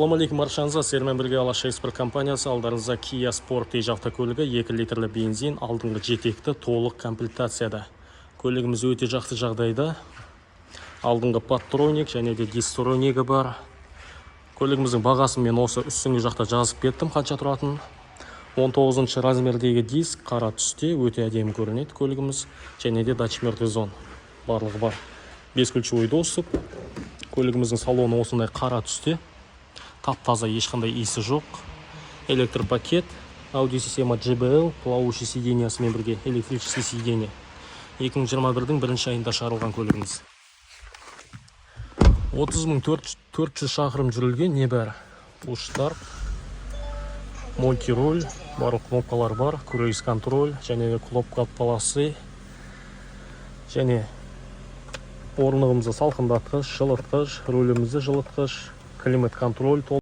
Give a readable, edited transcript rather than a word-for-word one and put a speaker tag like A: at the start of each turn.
A: Assalamu alaikum баршаңызға, сіздермен бірге Алаш экспорт компаниясы алдарыңызда Kia Sportage автокөлігі 2 литрлі бензин алдыңғы жетекті толық комплектацияда. Көлігіміз өте жақсы жағдайда. Алдыңғы патроник және де дистронигі бар. Көлігіміздің бағасын мен осы үстіңгі жақта жазып кеттім, қанша тұратын. 19 размердегі диск қара түсте, өте әдемі көрінеді көлігіміз. Және де датчик зон барлығы бар. 5 ключевой доступ. Көлігіміздің салоны осындай қара түсте. Тап-таза, ешқандай иісі жоқ. Электропакет, аудиосистема JBL, плавающий сиденьясымен бірге электрический сиденье. 2021-дің 1 айында шығарылған көлігіміз. 30.400 шақырым жүрілген небәрі. Пуш-старт, мультироль, барлық кнопкалар бар, круиз контроль, және кнопка полосы, және орнығымызды салқындатқыш, жылытқыш, рөлімізді жылытқыш, климат контроль